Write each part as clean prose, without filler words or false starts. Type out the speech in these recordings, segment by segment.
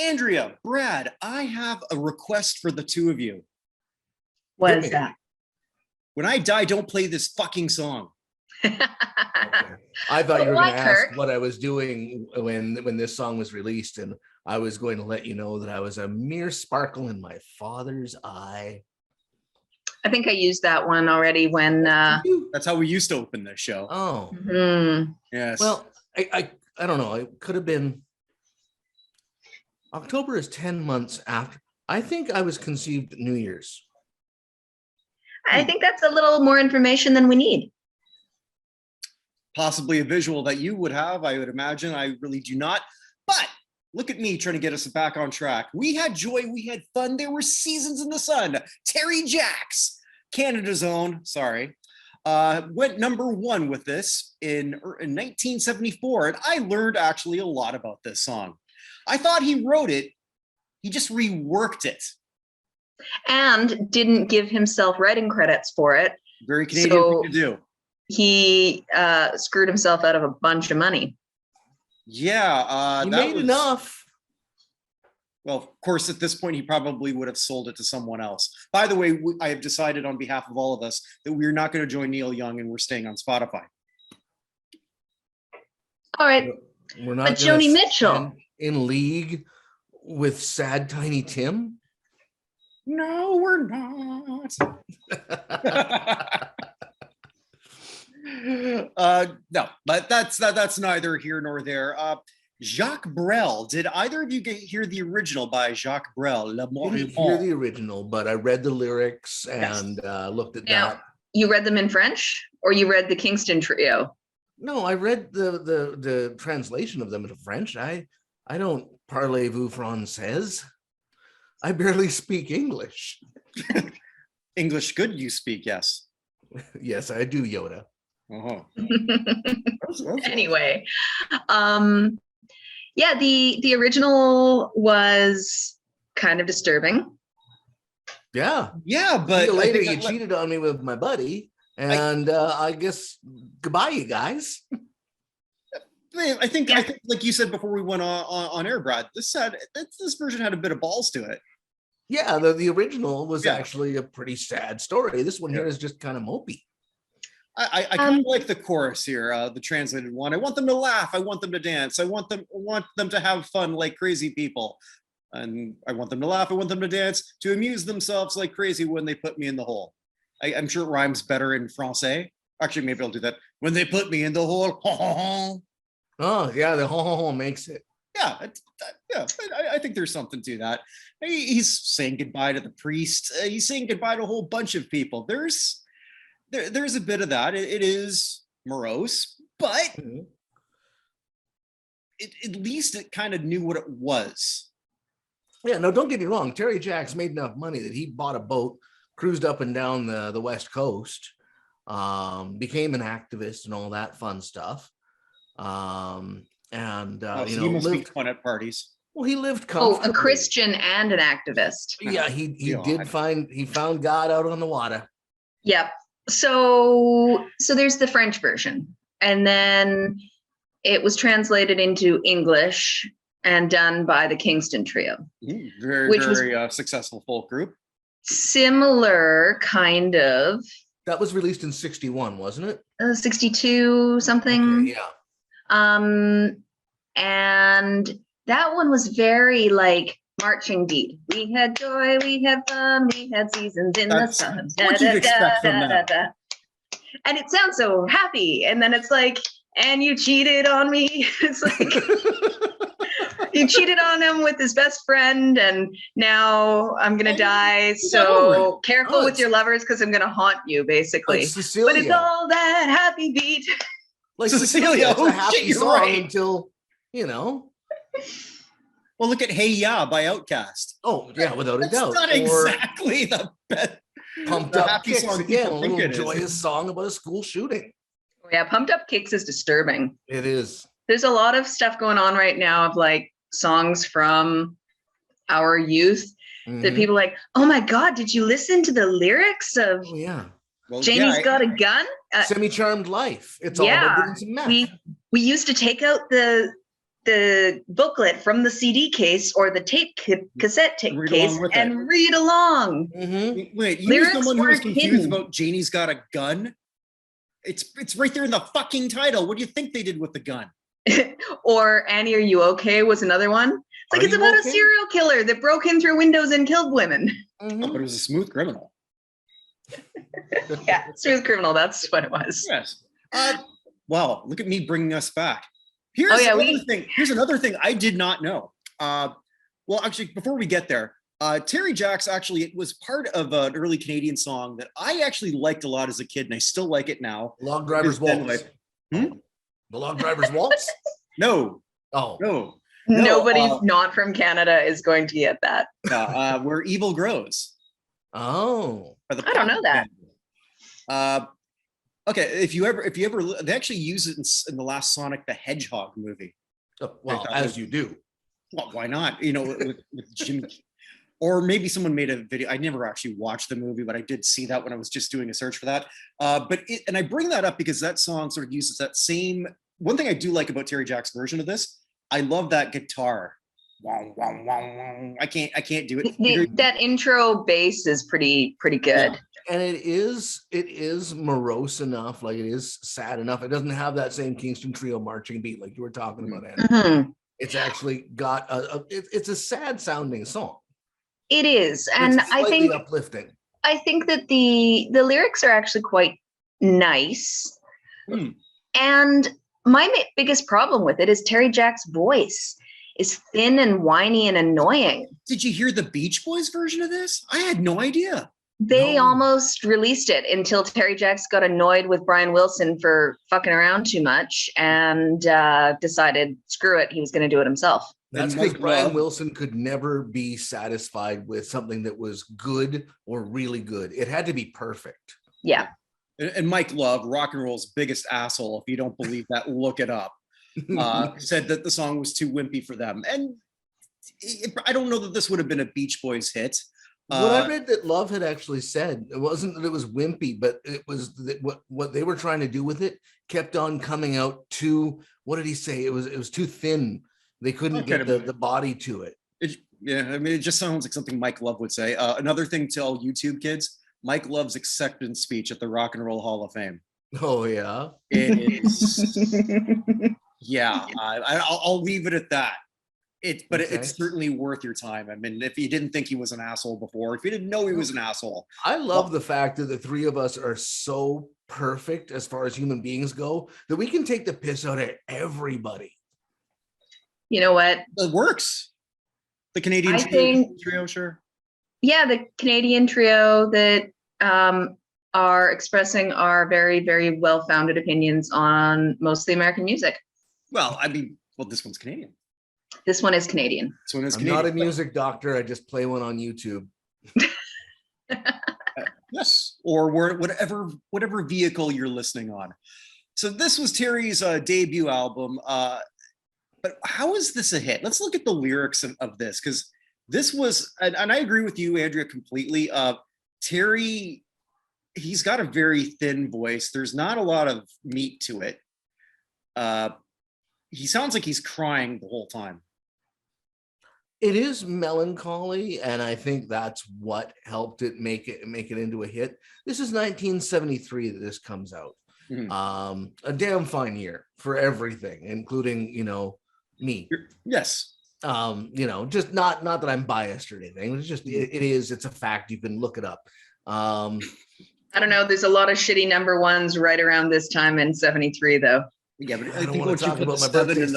Andrea, Brad, I have a request for the two of you. What is that? When I die, don't play this fucking song. Okay. I thought you were going to ask Kirk? what I was doing when this song was released, and I was going to let you know that I was a mere sparkle in my father's eye. I think I used that one already when. That's how we used to open this show. Oh, Yes. well, I don't know. It could have been. October is 10 months after. I think I was conceived at New Year's. I think that's a little more information than we need. Possibly a visual that you would have, I would imagine. I really do not. But look at me trying to get us back on track. We had joy, we had fun. There were seasons in the sun. Terry Jacks, Canada's own, went number one with this in 1974. And I learned actually a lot about this song. I thought he wrote it. He just reworked it. And didn't give himself writing credits for it. Very Canadian thing to do. He screwed himself out of a bunch of money. Yeah. He made enough. Well, of course, at this point, he probably would have sold it to someone else. By the way, I have decided on behalf of all of us that we're not going to join Neil Young and we're staying on Spotify. All right. We're not But Joni Mitchell. In league with Sad Tiny Tim? No, we're not. No, but that's neither here nor there. Jacques Brel. Did either of you hear the original by Jacques Brel? I didn't hear the original, but I read the lyrics and looked at that. You read them in French, or you read the Kingston Trio? No, I read the translation of them into French. I don't parlez-vous française. I barely speak English. English good you speak, yes. Yes, I do, Yoda. Uh-huh. Anyway, yeah, the original was kind of disturbing. Yeah. Yeah, but later you cheated on me with my buddy, and I guess goodbye, you guys. I think like you said before we went on air, Brad, this version had a bit of balls to it. Yeah, the original was actually a pretty sad story. This one here is just kind of mopey. I kind of like the chorus here, the translated one. I want them to laugh. I want them to dance. I want them to have fun like crazy people. And I want them to laugh. I want them to dance, to amuse themselves like crazy when they put me in the hole. I'm sure it rhymes better in Francais. Actually, maybe I'll do that. When they put me in the hole. Oh, yeah, the ho makes it. Yeah, I think there's something to that. He's saying goodbye to the priest. He's saying goodbye to a whole bunch of people. There's a bit of that. It is morose, but at least it kind of knew what it was. Yeah, no, don't get me wrong. Terry Jacks made enough money that he bought a boat, cruised up and down the West Coast, became an activist and all that fun stuff. He must be fun at parties. Well, he lived comfortably. A Christian and an activist. Yeah, he found God out on the water. Yep. So there's the French version, and then it was translated into English and done by the Kingston Trio. Very successful folk group. Similar kind of. That was released in 61, wasn't it? 62 something. Okay, yeah. And that one was very like marching beat. We had joy, we had fun, we had seasons in the sun. What you'd expect from that. And it sounds so happy. And then it's like, and you cheated on me. It's like you cheated on him with his best friend, and now I'm gonna die. So careful with your lovers, because I'm gonna haunt you, basically. But it's all that happy beat. Like Cecilia, it's a happy song until, you know. Well, look at Hey Ya by Outkast. Oh, yeah, without a doubt. Not exactly the best. Pumped Up Kicks, again, a little joyous song about a school shooting. Yeah, Pumped Up Kicks is disturbing. It is. There's a lot of stuff going on right now of like songs from our youth that people are like, oh my God, did you listen to the lyrics of Janie's Got a Gun? Semi-Charmed Life. It's all about doing some meth. We used to take out the the booklet from the CD case or the cassette tape Read case along with and it. read along. Mhm. Wait, you Lyrics were someone who was weren't confused hidden. about Janie's Got a Gun? It's right there in the fucking title. What do you think they did with the gun? Or Annie, Are You Okay was another one. It's like Are it's You about a Okay? serial killer that broke in through windows and killed women. Oh, but it was a smooth criminal. Yeah, Smooth Criminal, that's what it was. Yes. Wow, look at me bringing us back. Here's Oh, yeah, another thing. Here's another thing I did not know. Well, actually, before we get there, Terry Jacks actually was part of an early Canadian song that I actually liked a lot as a kid, and I still like it now. Log Driver's Waltz. Hmm? The Log Driver's Waltz? No, Oh. no. Nobody not from Canada is going to get that. Where Evil Grows. Oh. By the I don't know that. Okay, if you ever, they actually use it in the last Sonic the Hedgehog movie. Well, as you do. Well, why not? You know, with Jimmy, or maybe someone made a video. I never actually watched the movie, but I did see that when I was just doing a search for that. And I bring that up because that song sort of uses that same. One thing I do like about Terry Jacks' version of this, I love that guitar. Wong, wong, wong, wong. I can't do it. That intro bass is pretty good. Yeah. And it is morose enough, like it is sad enough. It doesn't have that same Kingston Trio marching beat like you were talking about, Andrew. Mm-hmm. It's actually got it's a sad sounding song. It is, and it's I think uplifting. I think that the lyrics are actually quite nice. And my biggest problem with it is Terry Jacks' voice is thin and whiny and annoying. Did you hear the Beach Boys version of this? I had no idea. They almost released it until Terry Jacks got annoyed with Brian Wilson for fucking around too much and decided, screw it, he was going to do it himself. That's because Brian Wilson could never be satisfied with something that was good or really good. It had to be perfect. Yeah. And Mike Love, rock and roll's biggest asshole, if you don't believe that, look it up, said that the song was too wimpy for them. And I don't know that this would have been a Beach Boys hit. What I read that Love had actually said, it wasn't that it was wimpy, but it was that what they were trying to do with it kept on coming out too, what did he say? It was too thin. They couldn't get the body to it. Yeah, I mean, it just sounds like something Mike Love would say. Another thing to all YouTube kids, Mike Love's acceptance speech at the Rock and Roll Hall of Fame. Oh, yeah? It is, yeah, I'll leave it at that. It's certainly worth your time. I mean, if you didn't think he was an asshole before, if you didn't know he was an asshole. I love the fact that the three of us are so perfect as far as human beings go that we can take the piss out of everybody. You know what? It works. The Canadian trio, sure. Yeah, the Canadian trio that are expressing our very, very well-founded opinions on mostly American music. Well, I mean, this one's Canadian. This one is Canadian. This one is I'm not a music doctor. I just play one on YouTube. Yes, or whatever vehicle you're listening on. So this was Terry's debut album. But how is this a hit? Let's look at the lyrics of this, because this was, and I agree with you, Andrea, completely. Terry, he's got a very thin voice. There's not a lot of meat to it. He sounds like he's crying the whole time. It is melancholy, and I think that's what helped it make it into a hit. This is 1973 that this comes out. Mm-hmm. A damn fine year for everything, including, me. Yes. Just not that I'm biased or anything. It's just it's a fact. You can look it up. I don't know. There's a lot of shitty number ones right around this time in 73, though. Yeah, but I think once you put the 7 in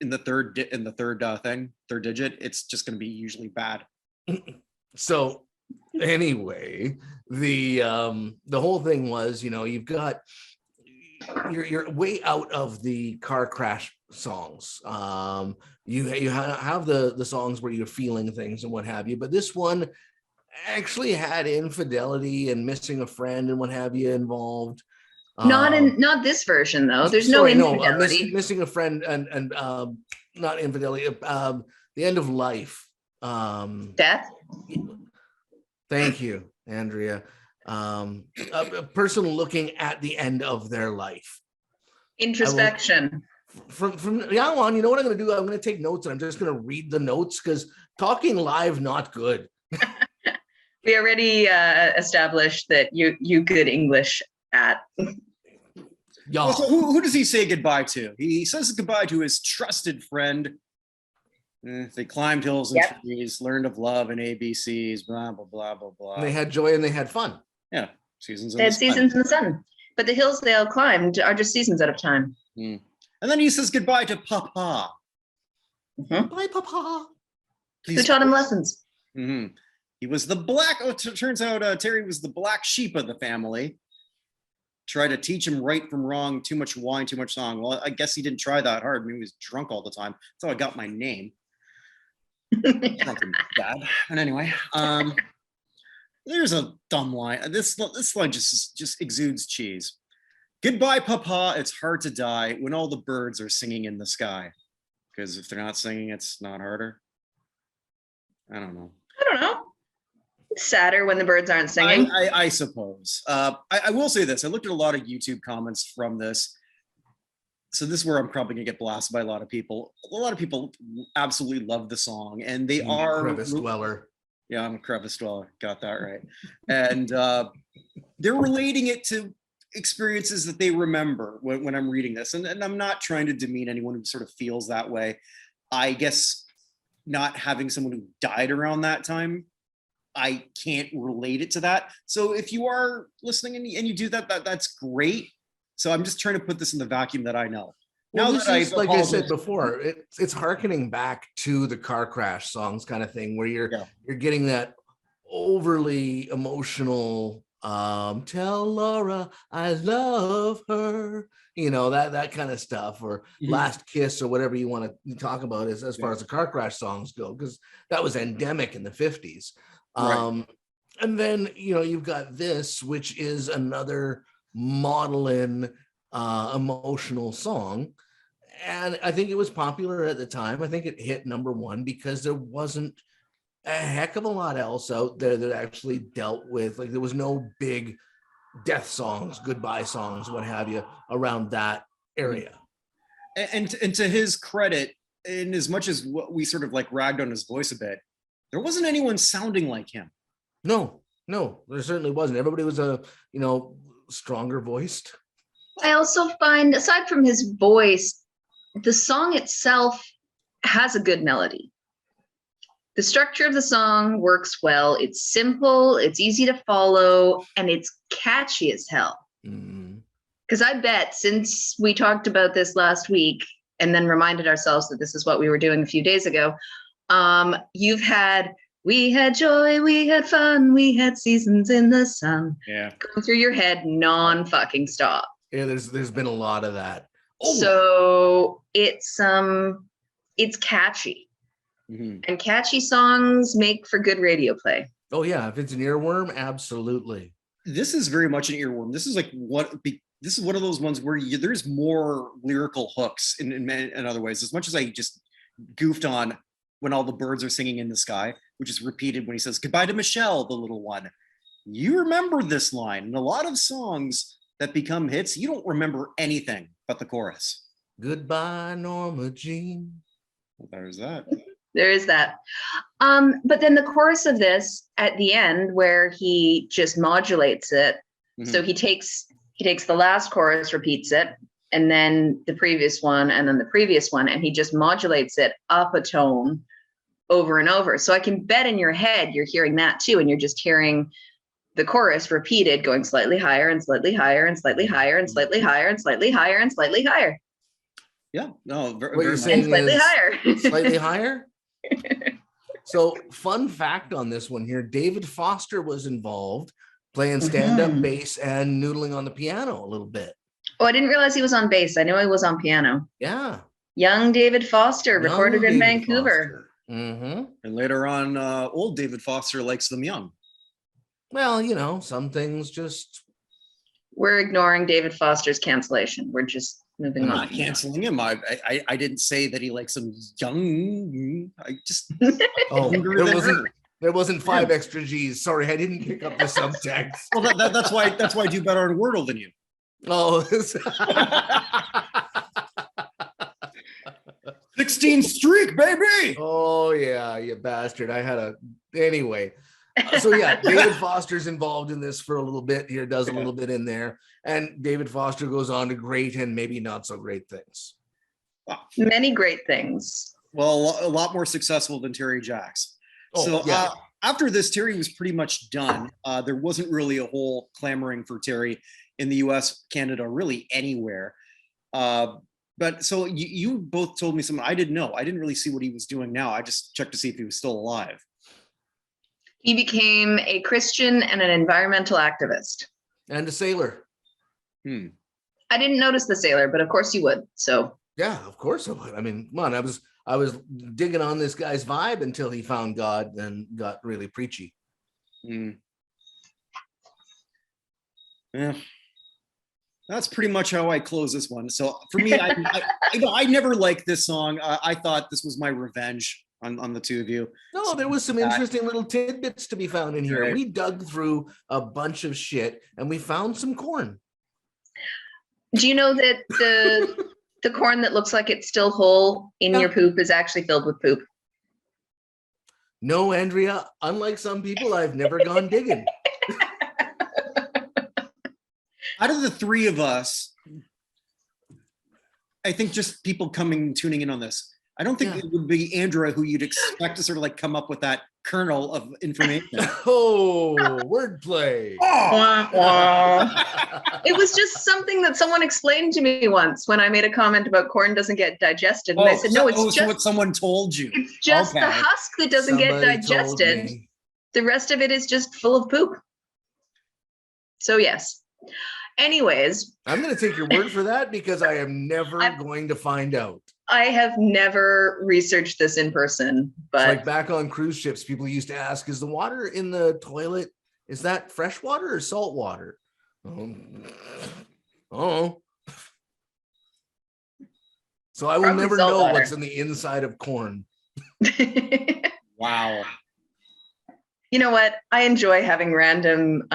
the third digit, it's just going to be usually bad. So anyway, the whole thing was, you've got you're way out of the car crash songs. You have the songs where you're feeling things and what have you, but this one actually had infidelity and missing a friend and what have you involved. Not this version though. There's no infidelity. Missing a friend and not infidelity. The end of life. Death. Thank you, Andrea. A person looking at the end of their life. Introspection. from now on, you know what I'm going to do? I'm going to take notes, and I'm just going to read the notes because talking live, not good. We already established that you good English at. Well, so who does he say goodbye to? He says goodbye to his trusted friend. They climbed hills and trees, learned of love and ABCs, blah, blah, blah, blah, blah. And they had joy and they had fun. Yeah, seasons in They the had sun. seasons in the sun. But the hills they all climbed are just seasons at a time. And then he says goodbye to Papa. Mm-hmm. Bye, Papa. Who taught him lessons? Mm-hmm. He was the black, turns out Terry was the black sheep of the family. Tried to teach him right from wrong, too much wine, too much song. Well, I guess he didn't try that hard. I mean, he was drunk all the time. That's how I got my name. Something bad. And anyway, there's a dumb line. This line just exudes cheese. Goodbye, Papa. It's hard to die when all the birds are singing in the sky. Because if they're not singing, it's not harder. I don't know. It's sadder when the birds aren't singing. I suppose. I will say this. I looked at a lot of YouTube comments from this. So this is where I'm probably gonna get blasted by a lot of people. A lot of people absolutely love the song, and they are crevice dweller. Yeah, I'm a crevice dweller. Got that right. And they're relating it to experiences that they remember when I'm reading this. And I'm not trying to demean anyone who sort of feels that way. I guess not having someone who died around that time, I can't relate it to that. So if you are listening and you do that, that's great. So I'm just trying to put this in the vacuum that I know. Well, now that like I said before, it's hearkening back to the car crash songs kind of thing, where you're getting that overly emotional tell Laura I love her, you know, that kind of stuff, or Last Kiss, or whatever you want to talk about as far as the car crash songs go, because that was endemic in the 50s. And then, you know, you've got this, which is another maudlin emotional song, and I think it was popular at the time. I think it hit #1 because there wasn't a heck of a lot else out there that actually dealt with, like, there was no big death songs, goodbye songs, what have you, around that area. And to his credit, in as much as what we sort of like ragged on his voice a bit, there wasn't anyone sounding like him. No, there certainly wasn't. Everybody was stronger voiced. I also find, aside from his voice, the song itself has a good melody. The structure of the song works well. It's simple, it's easy to follow, and it's catchy as hell. Because I bet since we talked about this last week and then reminded ourselves that this is what we were doing a few days ago, you've had "We Had Joy, We Had Fun, We Had Seasons in the Sun" going through your head non-fucking stop. Yeah, there's been a lot of that. So it's catchy. And catchy songs make for good radio play. Oh yeah, if it's an earworm, absolutely. This is very much an earworm. This is like this is one of those ones where there's more lyrical hooks in other ways. As much as I just goofed on when all the birds are singing in the sky, which is repeated when he says goodbye to Michelle, the little one. You remember this line. In a lot of songs that become hits, you don't remember anything but the chorus. Goodbye, Norma Jean. Well, there's that. There is that. But then the chorus of this at the end, where he just modulates it. So he takes the last chorus, repeats it, and then the previous one, and then the previous one, and he just modulates it up a tone over and over. So I can bet in your head you're hearing that too, and you're just hearing the chorus repeated, going slightly higher and slightly higher and slightly higher and slightly higher and slightly higher and slightly higher. Yeah, no, very, what you're very saying slightly is higher. Slightly higher. So, fun fact on this one here: David Foster was involved, playing stand-up bass and noodling on the piano a little bit. Oh, I didn't realize he was on bass. I know he was on piano. Yeah, young David Foster, recorded in Vancouver. And later on, old David Foster likes them young. Well, you know, some things just... We're ignoring David Foster's cancellation. We're just moving on. I'm not canceling him. I didn't say that he likes them young. I just... There wasn't 5 extra G's. Sorry, I didn't pick up the subtext. Well, that's why I do better on Wordle than you. Oh. 16 streak, baby. Oh yeah, you bastard. Anyway. So yeah, David Foster's involved in this for a little bit here, does a little bit in there. And David Foster goes on to great and maybe not so great things. Many great things. Well, a lot more successful than Terry Jacks. After this, Terry was pretty much done. There wasn't really a whole clamoring for Terry in the US, Canada, really anywhere. But so you both told me something I didn't know. I didn't really see what he was doing now. I just checked to see if he was still alive. He became a Christian and an environmental activist. And a sailor. I didn't notice the sailor, but of course you would. So yeah, of course I would. I mean, come on, I was digging on this guy's vibe until he found God and got really preachy. Yeah. That's pretty much how I close this one. So for me, I never liked this song. I thought this was my revenge on the two of you. No, there was some interesting little tidbits to be found in here. Right. We dug through a bunch of shit and we found some corn. do you know that the corn that looks like it's still whole in your poop is actually filled with poop? No, Andrea, unlike some people, I've never gone digging. Out of the three of us, I think just people tuning in on this, I don't think it would be Andrea who you'd expect to sort of like come up with that kernel of information. Oh, wordplay. It was just something that someone explained to me once when I made a comment about corn doesn't get digested. And I said, no, it's just what someone told you. It's just the husk that doesn't get digested. The rest of it is just full of poop. So yes. Anyways. I'm going to take your word for that because I am never going to find out. I have never researched this in person, but it's like back on cruise ships, people used to ask, is the water in the toilet, is that fresh water or salt water? Oh. So I will Probably never know water. what's in the inside of corn. Wow. You know what? I enjoy having random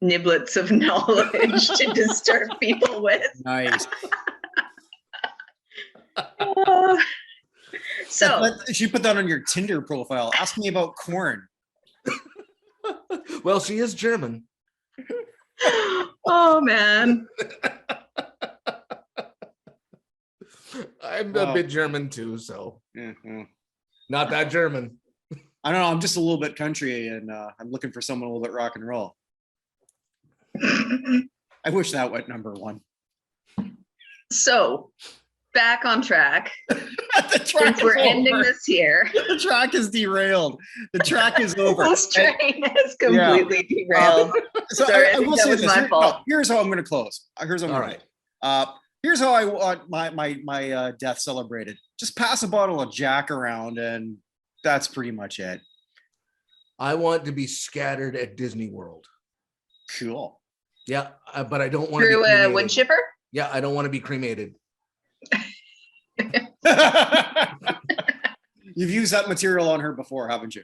niblets of knowledge to disturb people with. Nice. So she put that on your Tinder profile. Ask me about corn. Well, she is German. Oh man. I'm a bit German too, so not that German. I don't know. I'm just a little bit country, and I'm looking for someone a little bit rock and roll. I wish that went number one. So back on track. The track Since we're ending this here. The track is derailed. The track is over. This train has completely derailed. So Sorry, I will say was this. my fault. Here's how I'm going to close. Here's how I'm All gonna right. close. Here's how I want my death celebrated. Just pass a bottle of Jack around, and that's pretty much it. I want to be scattered at Disney World. Cool. Yeah, but I don't want to be Through a cremated. wood chipper? Yeah, I don't want to be cremated. You've used that material on her before, haven't you?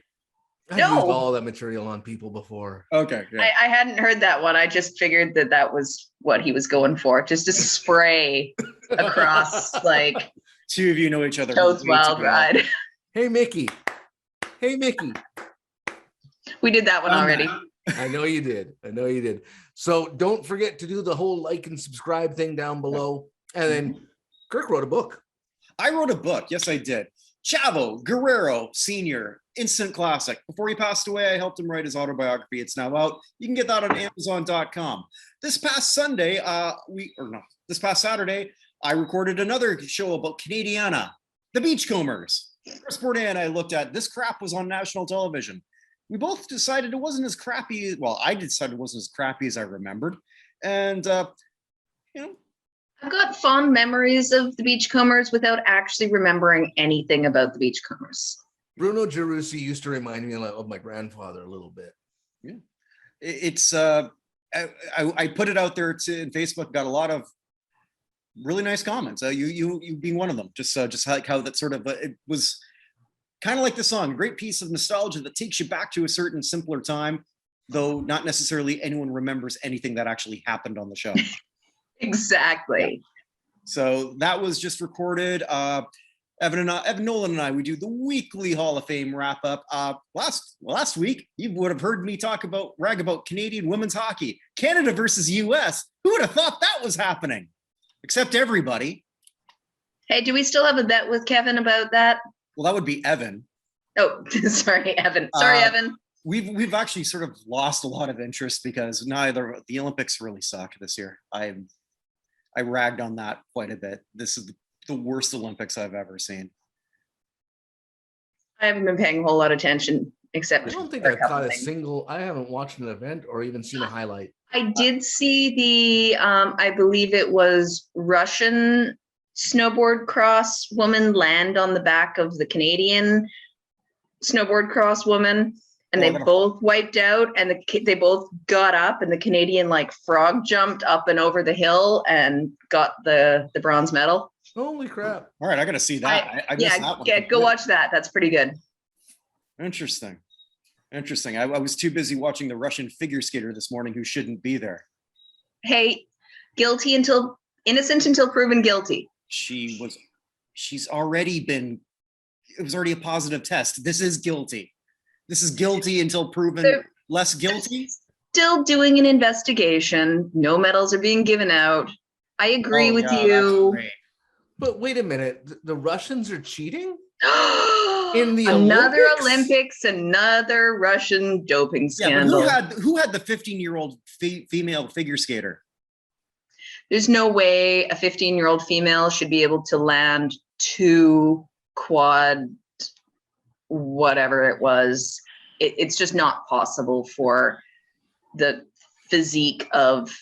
I've No. used all that material on people before. Okay. Yeah. I hadn't heard that one. I just figured that was what he was going for. Just a spray across like Two of you know each other. Toad's way Wild too well. Ride. Hey, Mickey. Hey, Mickey. We did that one already. I know you did. I know you did. So don't forget to do the whole like and subscribe thing down below. And then Kirk wrote a book. I wrote a book. Yes, I did. Chavo Guerrero Sr., instant classic. Before he passed away, I helped him write his autobiography. It's now out. You can get that on Amazon.com. This past Saturday, I recorded another show about Canadiana, the Beachcombers. Chris Bourdain and I looked at this crap was on national television. We both decided it wasn't as crappy. Well, I decided it wasn't as crappy as I remembered. And, I've got fond memories of the Beachcombers without actually remembering anything about the Beachcombers. Bruno Gerussi used to remind me of my grandfather a little bit. Yeah, it's I put it out there in Facebook, got a lot of really nice comments. You being one of them, just like how that sort of it was kind of like the song, great piece of nostalgia that takes you back to a certain simpler time, though not necessarily anyone remembers anything that actually happened on the show. Exactly. So that was just recorded. Evan Nolan and I, we do the weekly Hall of Fame wrap up. Last week, you would have heard me rag about Canadian women's hockey, Canada versus US. Who would have thought that was happening? Except everybody. Hey, do we still have a bet with Kevin about that? Well, that would be Evan. Oh, sorry, Evan. Sorry, Evan. We've actually sort of lost a lot of interest because the Olympics really suck this year. I ragged on that quite a bit. This is the worst Olympics I've ever seen. I haven't been paying a whole lot of attention, except I don't think for I've couple caught a things. single. I haven't watched an event or even seen a highlight. I did see the, I believe it was Russian snowboard cross woman land on the back of the Canadian snowboard cross woman, and they both wiped out, and they both got up, and the Canadian like frog jumped up and over the hill and got the bronze medal. Holy crap! All right, I got to see that. I missed that one. Yeah, go watch that. That's pretty good. Interesting. I was too busy watching the Russian figure skater this morning who shouldn't be there. Hey, innocent until proven guilty. She's already been, it was already a positive test. This is guilty. This is guilty until proven less guilty. Still doing an investigation. No medals are being given out. I agree with you. But wait a minute, the Russians are cheating? In the another Olympics? another Russian doping scandal. Yeah, but who had the 15-year-old female figure skater? There's no way a 15-year-old female should be able to land 2 quad, whatever it was. It's just not possible for the physique of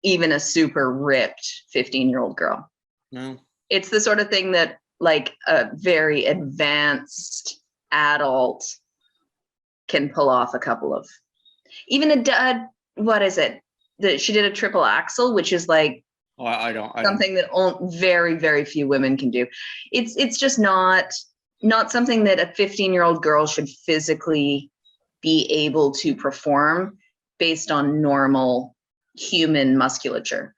even a super ripped 15-year-old girl. No. It's the sort of thing that like a very advanced adult can pull off a couple of, even what is it? She did a triple axel, which is like something that very, very few women can do. It's just not something that a 15-year-old girl should physically be able to perform based on normal human musculature.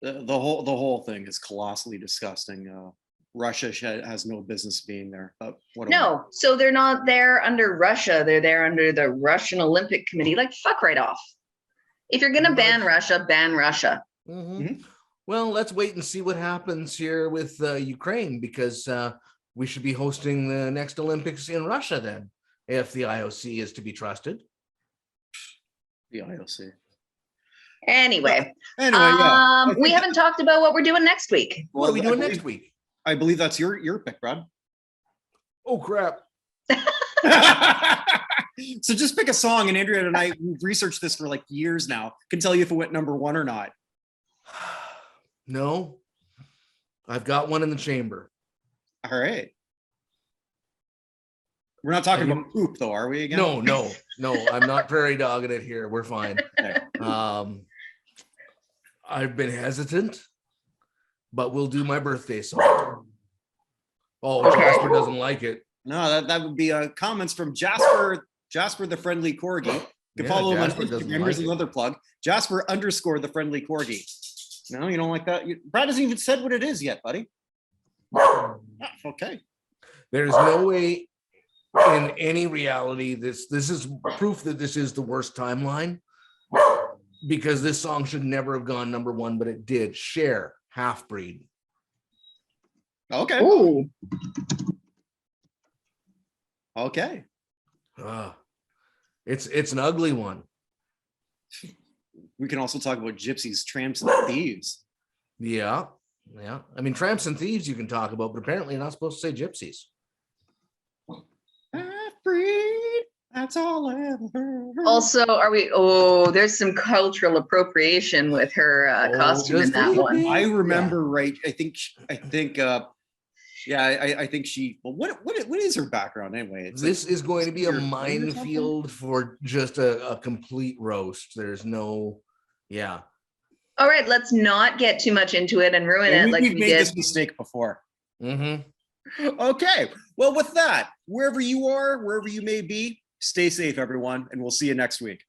The whole thing is colossally disgusting. Russia has no business being there. But so they're not there under Russia. They're there under the Russian Olympic Committee. Like, fuck right off. If you're going to ban Russia, ban Russia. Mm-hmm. Mm-hmm. Well, let's wait and see what happens here with Ukraine, because we should be hosting the next Olympics in Russia then, if the IOC is to be trusted. The IOC. Anyway, yeah. We haven't talked about what we're doing next week. What are we doing next week? I believe that's your pick, Brad. Oh, crap. So just pick a song, and Andrea and I, we've researched this for like years now. Can tell you if it went number 1 or not. No, I've got one in the chamber. All right. We're not talking about poop, though, are we? Again? No. I'm not prairie dogging it here. We're fine. Okay. I've been hesitant, but we'll do my birthday song. Oh, okay. Jasper doesn't like it. No, that would be comments from Jasper the Friendly Corgi. You can follow him on Instagram. Here's another plug. Jasper _ the Friendly Corgi. No, you don't like that? Brad hasn't even said what it is yet, buddy. Okay. There's no way in any reality this is proof that this is the worst timeline, because this song should never have gone number 1, but it did. Cher, Half Breed. Okay. Ooh. Okay. It's an ugly one. We can also talk about gypsies, tramps, and thieves. Yeah. I mean, tramps and thieves you can talk about, but apparently you're not supposed to say gypsies. Half-breed, that's all I ever heard. Also, there's some cultural appropriation with her costume in that one. I remember, right? I think she. Well, what is her background anyway? This is going to be a minefield for just a complete roast. There's no, yeah. All right, let's not get too much into it and ruin it like we made did. This mistake before. Mm-hmm. Okay. Well, with that, wherever you are, wherever you may be, stay safe, everyone, and we'll see you next week.